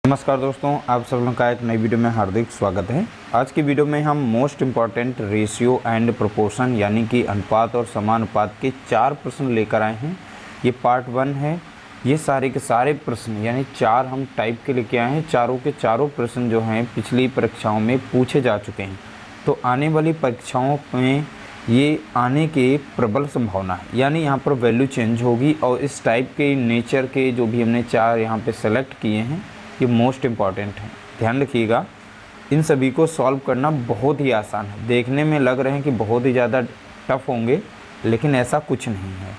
नमस्कार दोस्तों, आप सब लोगों का एक नई वीडियो में हार्दिक स्वागत है। आज की वीडियो में हम most important ratio and proportion यानी कि अनुपात और समानुपात के 4 प्रश्न लेकर आए हैं। ये पार्ट 1 है। ये सारे के सारे प्रश्न यानी 4 हम टाइप के लेके आए हैं। चारों के चारों प्रश्न जो हैं पिछली परीक्षाओं में पूछे जा चुके हैं, तो आने वाली परीक्षाओं में ये आने के प्रबल संभावना है, यानी यहाँ पर वैल्यू चेंज होगी। और इस टाइप के नेचर के जो भी हमने 4 यहाँ पे सेलेक्ट किए हैं, ये मोस्ट इम्पॉर्टेंट है। ध्यान रखिएगा, इन सभी को सॉल्व करना बहुत ही आसान है। देखने में लग रहे हैं कि बहुत ही ज़्यादा टफ होंगे, लेकिन ऐसा कुछ नहीं है।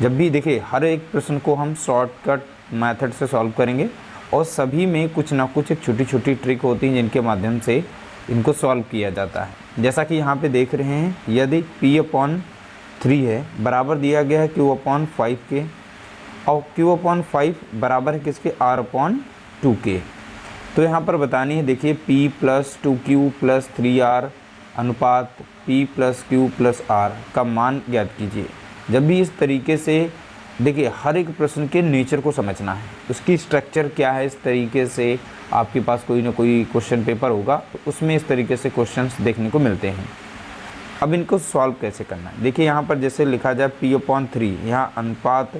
जब भी देखिए, हर एक प्रश्न को हम शॉर्टकट मेथड से सॉल्व करेंगे और सभी में कुछ ना कुछ एक छोटी छोटी ट्रिक होती है जिनके माध्यम से इनको सॉल्व किया जाता है। जैसा कि यहाँ पे देख रहे हैं, यदि P/3 है बराबर दिया गया है Q/5 के, और Q/5 बराबर है किसके, R/2 के। तो यहाँ पर बतानी है, देखिए P + 2Q + 3R अनुपात P + Q + R का मान ज्ञात कीजिए। जब भी इस तरीके से देखिए, हर एक प्रश्न के नेचर को समझना है, उसकी स्ट्रक्चर क्या है। इस तरीके से आपके पास कोई ना कोई क्वेश्चन पेपर होगा, तो उसमें इस तरीके से क्वेश्चंस देखने को मिलते हैं। अब इनको सॉल्व कैसे करना है, देखिए यहाँ पर जैसे लिखा जाए P/3, यहाँ अनुपात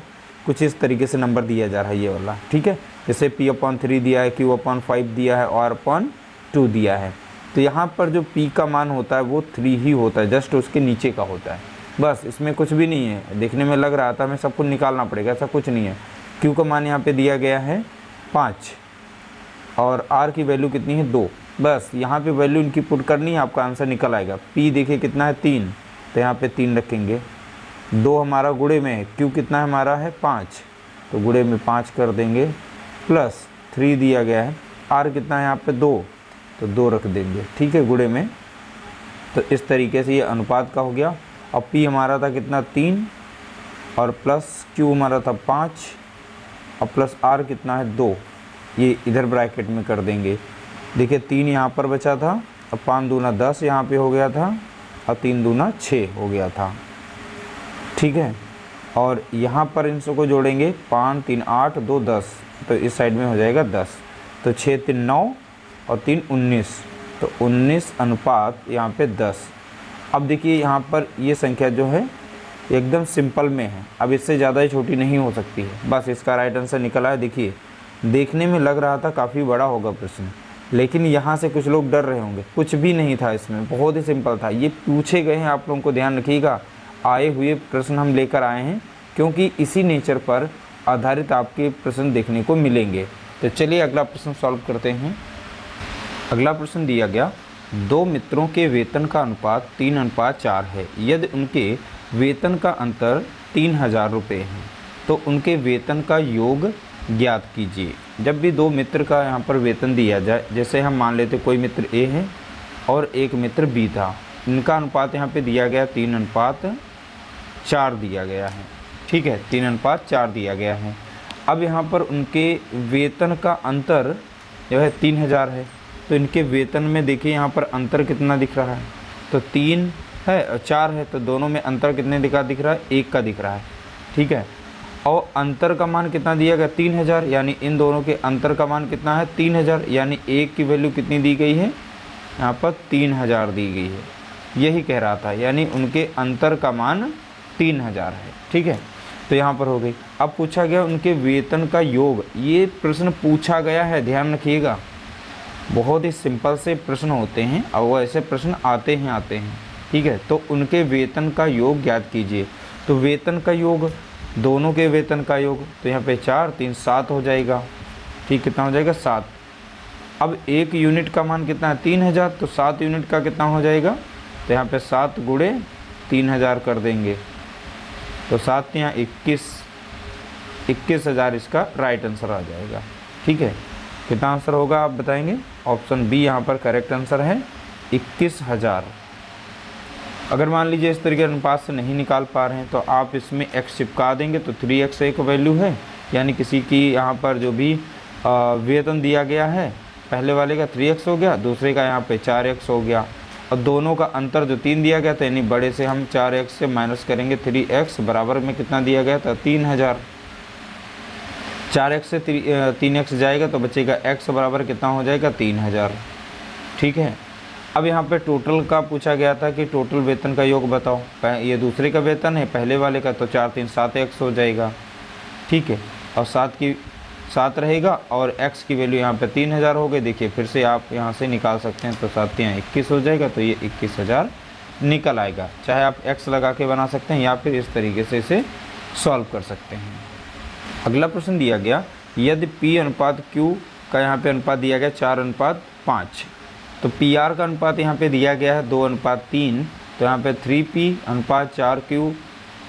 कुछ इस तरीके से नंबर दिया जा रहा है, ये वाला, ठीक है। जैसे P/3 दिया है, Q/5 दिया है और R/2 दिया है। तो यहाँ पर जो P का मान होता है वो 3 ही होता है, जस्ट उसके नीचे का होता है, बस। इसमें कुछ भी नहीं है। देखने में लग रहा था हमें सब कुछ निकालना पड़ेगा, ऐसा कुछ नहीं है। Q का मान यहाँ पे दिया गया है 5 और R की वैल्यू कितनी है 2, बस यहाँ पे वैल्यू इनकी पुट करनी है, आपका आंसर निकल आएगा। P देखिए कितना है 3, तो यहाँ पे 3 रखेंगे। 2 हमारा गुणे में है, Q कितना है हमारा है 5, तो गुणे में 5 कर देंगे, प्लस 3 दिया गया है। R कितना है यहाँ पे 2, तो 2 रख देंगे, ठीक है, गुणे में। तो इस तरीके से ये अनुपात का हो गया। और P हमारा था कितना 3 और प्लस Q हमारा था 5 और प्लस R कितना है 2, ये इधर ब्रैकेट में कर देंगे। देखिए 3 यहाँ पर बचा था और 5 दूना 10 यहाँ पे हो गया था और 3 दूना 6 हो गया था, ठीक है। और यहाँ पर इन सबको जोड़ेंगे, 5 3 8 2 10, तो इस साइड में हो जाएगा 10। तो 6 3 9 और 3 19, तो 19 अनुपात यहाँ पे 10। अब देखिए यहाँ पर ये संख्या जो है एकदम सिंपल में है, अब इससे ज़्यादा ही छोटी नहीं हो सकती है। बस इसका राइट आंसर निकला है। देखिए देखने में लग रहा था काफ़ी बड़ा होगा प्रश्न, लेकिन यहाँ से कुछ लोग डर रहे होंगे, कुछ भी नहीं था इसमें, बहुत ही सिंपल था। ये पूछे गए हैं, आप लोगों को ध्यान रखिएगा, आए हुए प्रश्न हम लेकर आए हैं, क्योंकि इसी नेचर पर आधारित आपके प्रश्न देखने को मिलेंगे। तो चलिए अगला प्रश्न सॉल्व करते हैं। अगला प्रश्न दिया गया, 2 मित्रों के वेतन का अनुपात 3:4 है। यदि उनके वेतन का अंतर 3000 रुपये है, तो उनके वेतन का योग ज्ञात कीजिए। जब भी 2 मित्र का यहाँ पर वेतन दिया जाए, जैसे हम मान लेते कोई मित्र A है और एक मित्र B था, इनका अनुपात यहाँ पे दिया गया 3:4 दिया गया है, ठीक है, 3:4 दिया गया है। अब यहाँ पर उनके वेतन का अंतर जो है 3000 है, तो इनके वेतन में देखिए यहाँ पर अंतर कितना दिख रहा है, तो 3 है और 4 है, तो दोनों में अंतर कितने दिख रहा है, 1 का दिख रहा है, ठीक है। और अंतर का मान कितना दिया गया 3000, यानी इन दोनों के अंतर का मान कितना है 3000, यानी 1 की वैल्यू कितनी दी गई है यहाँ पर 3000 दी गई है, यही कह रहा था, यानी उनके अंतर का मान 3000 है, ठीक है। तो यहाँ पर हो गई। अब पूछा गया उनके वेतन का योग, ये प्रश्न पूछा गया है, ध्यान रखिएगा, बहुत ही सिंपल से प्रश्न होते हैं और वो ऐसे प्रश्न आते हैं, ठीक है। तो उनके वेतन का योग ज्ञात कीजिए। तो वेतन का योग, दोनों के वेतन का योग, तो यहाँ पे 4 3 7 हो जाएगा, ठीक, कितना हो जाएगा 7। अब 1 यूनिट का मान कितना है 3000, तो 7 यूनिट का कितना हो जाएगा, तो यहाँ पे 7 गुणे 3000 कर देंगे, तो 7 यहाँ 21,000 इसका राइट आंसर आ जाएगा, ठीक है। कितना आंसर होगा आप बताएंगे, ऑप्शन बी यहाँ पर करेक्ट आंसर है 21,000। अगर मान लीजिए इस तरीके अनुपात से नहीं निकाल पा रहे हैं, तो आप इसमें x चिपका देंगे, तो 3x एक वैल्यू है, यानी किसी की यहाँ पर जो भी वेतन दिया गया है, पहले वाले का 3x हो गया, दूसरे का यहाँ पे 4x हो गया, और दोनों का अंतर जो 3 दिया गया था, यानी बड़े से हम 4x से माइनस करेंगे 3x, बराबर में कितना दिया गया था 3000। 4x से 3x जाएगा तो बचेगा x बराबर कितना हो जाएगा 3000। ठीक है। अब यहाँ पे टोटल का पूछा गया था कि टोटल वेतन का योग बताओ। ये दूसरे का वेतन है, पहले वाले का, तो 4 3 7x हो जाएगा। ठीक है। और 7 रहेगा और x की वैल्यू यहाँ पे 3000 हो गई। देखिए फिर से आप यहाँ से निकाल सकते हैं, तो 7 यहाँ 21 हो जाएगा, तो ये 21000 निकल आएगा। चाहे आप x लगा के बना सकते हैं या फिर इस तरीके से इसे सॉल्व कर सकते हैं। अगला प्रश्न दिया गया, यदि P अनुपात Q का यहाँ पे अनुपात दिया गया 4:5, तो PR का अनुपात यहाँ पे दिया गया है 2:3, तो यहाँ पे 3P अनुपात 4Q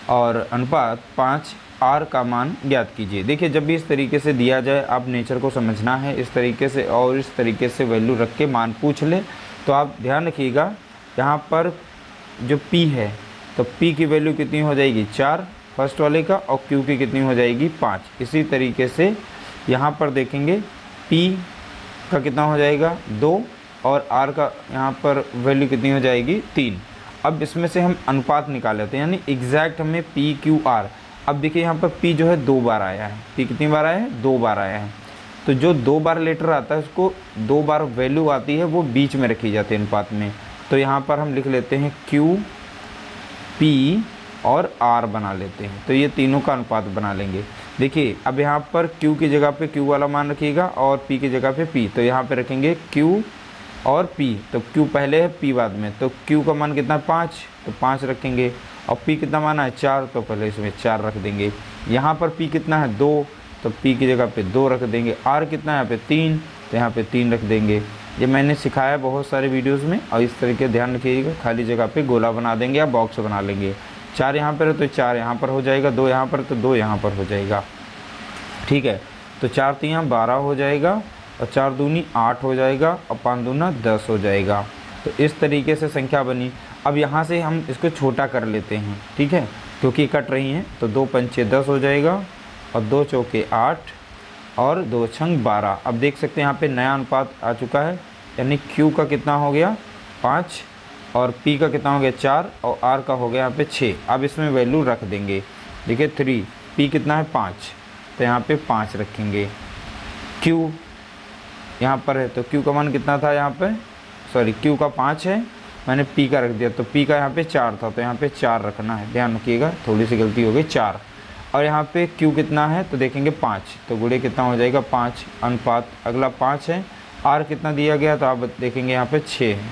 और अनुपात 5R का मान ज्ञात कीजिए। देखिए जब भी इस तरीके से दिया जाए, आप नेचर को समझना है इस तरीके से, और इस तरीके से वैल्यू रख के मान पूछ ले तो आप ध्यान रखिएगा, यहाँ पर जो P है तो P की वैल्यू कितनी हो जाएगी 4 फर्स्ट वाले का, और Q की कितनी हो जाएगी 5। इसी तरीके से यहाँ पर देखेंगे P का कितना हो जाएगा 2 और R का यहाँ पर वैल्यू कितनी हो जाएगी 3। अब इसमें से हम अनुपात निकाल लेते हैं, यानी एग्जैक्ट हमें P Q R। अब देखिए यहाँ पर P जो है 2 बार आया है, P कितनी बार आया है 2 बार आया है, तो जो 2 बार लेटर आता है उसको 2 बार वैल्यू आती है वो बीच में रखी जाती है अनुपात में। तो यहाँ पर हम लिख लेते हैं Q P और R बना लेते हैं, तो ये तीनों का अनुपात बना लेंगे। देखिए अब यहाँ पर Q की जगह पे Q वाला मान रखिएगा और P की जगह पे P, तो यहाँ पे रखेंगे Q और P, तो Q पहले है P बाद में, तो Q का मान कितना 5, तो 5 रखेंगे, और P कितना माना है 4, तो पहले इसमें 4 रख देंगे। यहाँ पर P कितना है 2, तो P की जगह पे 2 रख देंगे। R कितना है यहाँ पे 3, तो यहाँ पे 3 रख देंगे। ये मैंने सिखाया बहुत सारे वीडियोज़ में, और इस तरीके ध्यान रखिएगा, खाली जगह पे गोला बना देंगे या बॉक्स बना लेंगे। 4 यहाँ पर है तो 4 यहाँ पर हो जाएगा, 2 यहाँ पर तो 2 यहाँ पर हो जाएगा। ठीक है, तो 4 3 12 हो जाएगा, और 4 दूनी 8 हो जाएगा, और 5 दूना 10 हो जाएगा। तो इस तरीके से संख्या बनी। अब यहाँ से हम इसको छोटा कर लेते हैं, ठीक है, क्योंकि कट रही हैं, तो 2 पंचे 10 हो जाएगा, और 2 चौके 8 और 2 छंग 12। अब देख सकते हैं यहाँ पे नया अनुपात आ चुका है, यानी Q का कितना हो गया 5 और P का कितना हो गया 4 और R का हो गया यहाँ पे 6। अब इसमें वैल्यू रख देंगे। देखिए 3, P कितना है 5, तो यहाँ पे 5 रखेंगे। Q यहाँ पर है तो Q का मान कितना था यहाँ पे, सॉरी Q का 5 है, मैंने P का रख दिया, तो P का यहाँ पे 4 था, तो यहाँ पे 4 रखना है। ध्यान रखिएगा, थोड़ी सी गलती हो गई 4। और यहाँ पे Q कितना है तो देखेंगे 5, तो गुणे कितना हो जाएगा 5, अनुपात अगला 5 है। R कितना दिया गया तो आप देखेंगे यहाँ पे 6 है,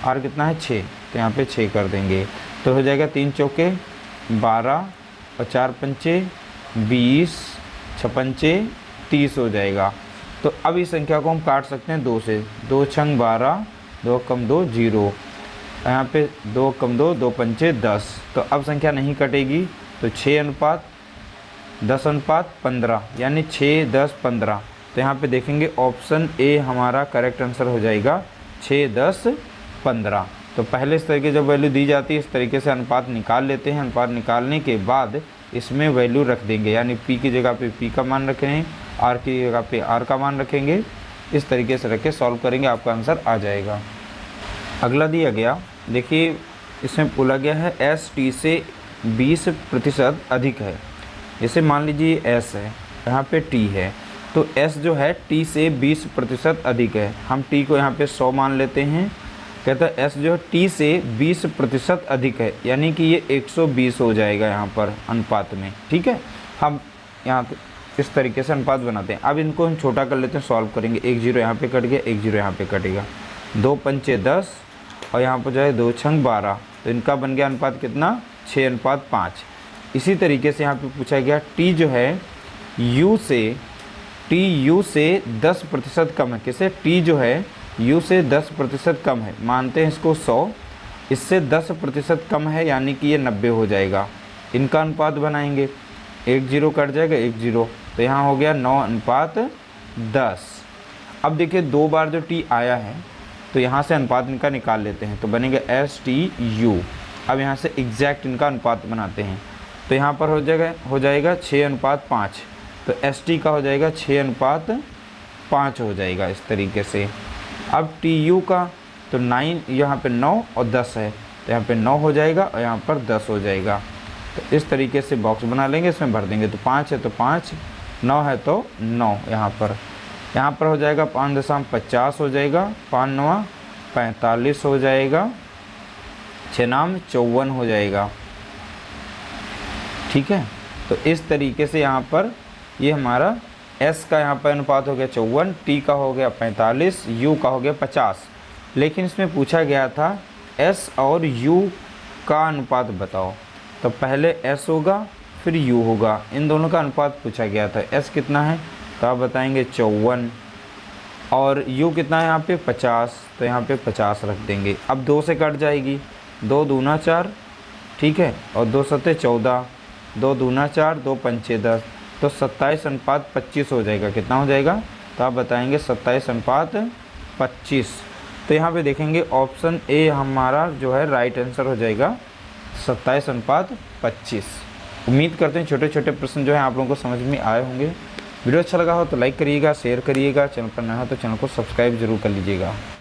R कितना है 6, तो यहाँ पे 6 कर देंगे, तो हो जाएगा 3 चौके 12 और 4 पंचे 20, 6 पंचे 30 हो जाएगा। तो अब इस संख्या को हम काट सकते हैं 2 से, 2 छंग 12, 2 कम 2 0, यहाँ पे 2 कम 2, 2 पंचे 10। तो अब संख्या नहीं कटेगी, तो 6 अनुपात 10 अनुपात 15, यानी 6 10 15। तो यहाँ पे देखेंगे ऑप्शन ए हमारा करेक्ट आंसर हो जाएगा 6 10 15। तो पहले इस तरीके जब वैल्यू दी जाती है इस तरीके से अनुपात निकाल लेते हैं। अनुपात निकालने के बाद इसमें वैल्यू रख देंगे, यानी P की जगह पे P का मान रखेंगे, R की जगह पे R का मान रखेंगे। इस तरीके से रख के सॉल्व करेंगे, आपका आंसर आ जाएगा। अगला दिया गया, देखिए इसमें बोला गया है ST से 20% अधिक है। जैसे मान लीजिए S है, यहाँ पे T है, तो S जो है T से 20% अधिक है। हम T को यहाँ पे 100 मान लेते हैं। कहता है S जो है T से 20% अधिक है, यानी कि ये 120 हो जाएगा यहाँ पर अनुपात में। ठीक है, हम यहाँ इस तरीके से अनुपात बनाते हैं। अब इनको हम छोटा कर लेते हैं, सॉल्व करेंगे। 1 0 यहाँ पे कट गया, 1 0 यहाँ पे कटेगा, 2 पंचे 10 और यहाँ पर जाए 2 छंग 12, तो इनका बन गया अनुपात कितना 6 अनुपात 5। इसी तरीके से यहाँ पे पूछा गया T जो है U से 10% कम है। किसे, T जो है U से 10% कम है, मानते हैं इसको 100, इससे 10% कम है, यानी कि ये 90 हो जाएगा। इनका अनुपात बनाएंगे, 1 0 कट जाएगा 1 0, तो यहाँ हो गया 9 अनुपात 10। अब देखिए 2 बार जो T आया है तो यहाँ से अनुपात इनका निकाल लेते हैं, तो बनेगा STU। अब यहाँ से एग्जैक्ट इनका अनुपात बनाते हैं, तो यहाँ पर हो जाएगा 6 अनुपात 5, तो ST का हो जाएगा 6 अनुपात 5 हो जाएगा इस तरीके से। अब TU का तो 9, यहाँ पे 9 और 10 है, तो यहाँ पे 9 हो जाएगा और यहाँ पर 10 हो जाएगा। तो इस तरीके से बॉक्स बना लेंगे, इसमें भर देंगे, तो 5 है तो 5, 9 है तो 9 यहाँ पर हो जाएगा 5.50 हो जाएगा, 5 9 45 हो जाएगा, 6 नाम 54 हो जाएगा। ठीक है, तो इस तरीके से यहाँ पर ये हमारा S का यहाँ पर अनुपात हो गया 54, T का हो गया 45, U का हो गया 50। लेकिन इसमें पूछा गया था S और U का अनुपात बताओ, तो पहले S होगा फिर U होगा, इन दोनों का अनुपात पूछा गया था। S कितना है तो आप बताएंगे 54, और U कितना है यहाँ पे 50, तो यहाँ पे 50 रख देंगे। अब 2 से कट जाएगी, 2 दूना 4, ठीक है, और 2 सत्ते 14, 2 दूना 4, 2 पंचे 10, तो 27:25 हो जाएगा। कितना हो जाएगा तो आप बताएंगे 27:25। तो यहाँ पे देखेंगे ऑप्शन ए हमारा जो है राइट आंसर हो जाएगा 27:25। उम्मीद करते हैं छोटे छोटे प्रश्न जो है आप लोगों को समझ में आए होंगे। वीडियो अच्छा लगा हो तो लाइक करिएगा, शेयर करिएगा, चैनल पर नया हो तो चैनल को सब्सक्राइब जरूर कर लीजिएगा।